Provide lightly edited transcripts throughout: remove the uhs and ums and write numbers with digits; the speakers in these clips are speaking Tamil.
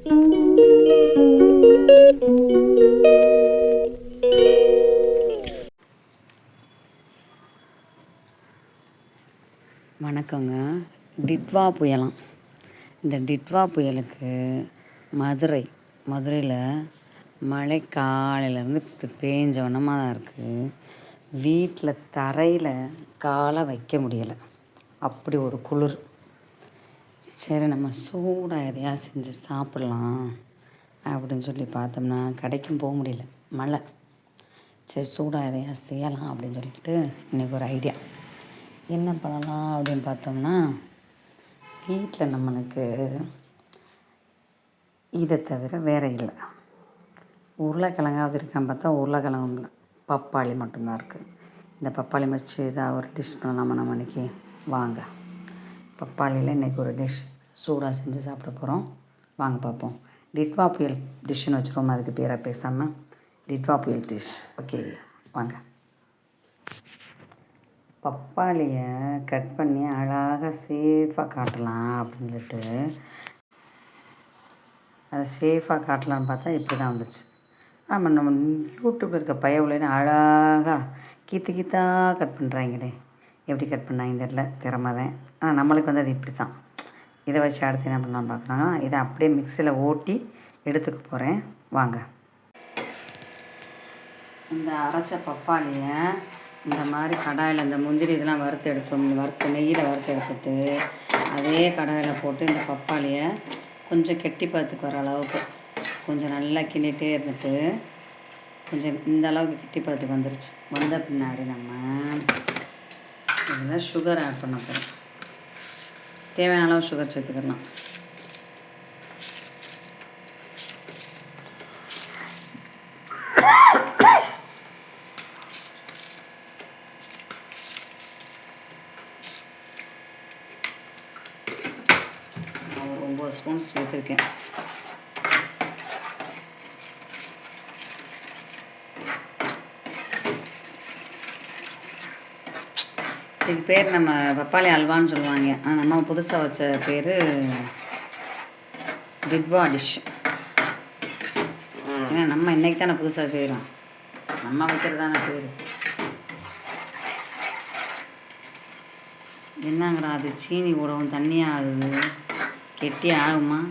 வணக்கங்க. டிட்வா புயலாம். இந்த டிட்வா புயலுக்கு மதுரையில் மழை காலையிலேருந்து பேஞ்ச வண்ணமாக தான் இருக்குது. வீட்டில் தரையில் காலை வைக்க முடியலை, அப்படி ஒரு குளிர். சரி, நம்ம சூடாக எதையா செஞ்சு சாப்பிட்லாம் அப்படின்னு சொல்லி பார்த்தோம்னா கடைக்கும் போக முடியல, மழை. சரி, சூடாக எதையா செய்யலாம் அப்படின்னு சொல்லிட்டு இன்றைக்கி ஒரு ஐடியா. என்ன பண்ணலாம் அப்படின்னு பார்த்தோம்னா, வீட்டில் நம்மளுக்கு இதை தவிர வேறு இல்லை. உருளைக்கிழங்காவது இருக்கான்னு பார்த்தா உருளைக்கிழங்கு இல்லை, பப்பாளி மட்டும்தான் இருக்குது. இந்த பப்பாளி வச்சு ஏதாவது ஒரு டிஷ் பண்ணலாமா நம்ம இன்றைக்கி? வாங்க, பப்பாளியில் இன்றைக்கி ஒரு டிஷ் சூடாக செஞ்சு சாப்பிட போகிறோம். வாங்க பார்ப்போம். டிட்வா புயல் டிஷ்ஷுன்னு வச்சுருவோம், அதுக்கு பேராக பேசாமல் டிட்வா புயல் டிஷ். ஓகே, வாங்க. பப்பாளியை கட் பண்ணி அழகாக சேஃபாக காட்டலாம் அப்படின்னு சொல்லிட்டு அதை சேஃபாக காட்டலான்னு பார்த்தா இப்படி தான் வந்துச்சு. நம்ம யூடியூப்பில் இருக்க பயவுலேன்னு அழகாக கீத்தாக கட் பண்ணுறாங்களே, எப்படி கட் பண்ணாங்க தெரியல, திறமை தான். ஆனால் நம்மளுக்கு வந்து அது இப்படி தான். இதை வச்சு அடுத்து என்ன பண்ணலான்னு பார்க்குறாங்க. இதை அப்படியே மிக்சியில் ஓட்டி எடுத்துக்க போகிறேன், வாங்க. இந்த அரைச்ச பப்பாளியை இந்த மாதிரி கடாயில் இந்த முந்திரி இதெல்லாம் வறுத்து நெய்யில் வறுத்து எடுத்துட்டு அதே கடாயில் போட்டு இந்த பப்பாளியை கொஞ்சம் கெட்டி பதத்துக்கு வர அளவுக்கு கொஞ்சம் நல்லா கிண்டிகிட்டே இருந்துட்டு கொஞ்சம் இந்த அளவுக்கு கெட்டி பதத்துக்கு வந்துருச்சு. வந்த பின்னாடி நம்ம இதில் சுகர் ஆட் பண்ண போகிறோம். தேவையான அளவு சுகர் சேர்த்துக்கலாம். ஒரு 9 ஸ்பூன் சேர்த்துருக்கேன். இதுக்கு பேர் நம்ம பப்பாளி அல்வான்னு சொல்லுவாங்க, ஆனால் நம்ம புதுசாக வச்ச பேர் டிட்வா டிஷ். ஏன்னா நம்ம இன்றைக்கி தானே புதுசாக செய்கிறோம், நம்ம வைக்கிறது தானே பேர். என்னங்கடா அது சீனி ஊடவும் தண்ணியாக ஆகுது, கெட்டி ஆகுமா?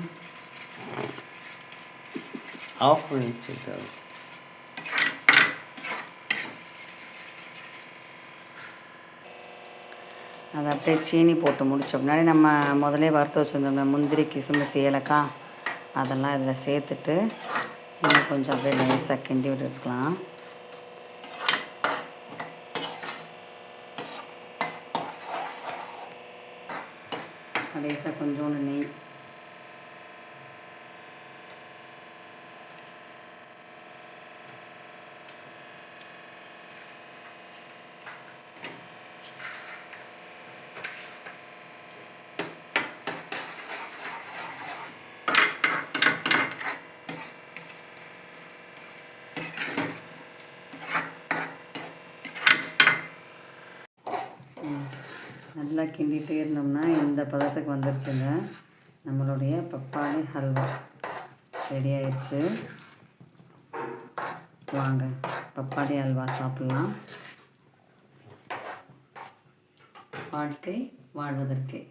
ஆஃப் பண்ணிச்சு. அதை அப்படியே சீனி போட்டு முடிச்ச முன்னாடி நம்ம முதலே வறுத்து வச்சுருந்தோம் முந்திரி, கிசுமிஸ், ஏலக்காய் அதெல்லாம் இதில் சேர்த்துட்டு இன்னும் கொஞ்சம் அப்படியே லேசாக கிண்டி விட்டுருக்கலாம். லேசாக கொஞ்சோண்டு நெய், நல்லா கிண்டிகிட்டே இருந்தோம்னா இந்த பதத்துக்கு வந்துருச்சுங்க. நம்மளுடைய பப்பாளி ஹல்வா ரெடி ஆயிடுச்சு. வாங்க, பப்பாளி அல்வா சாப்பிட்லாம். வாழ்க்கை வாழ்வதற்கே.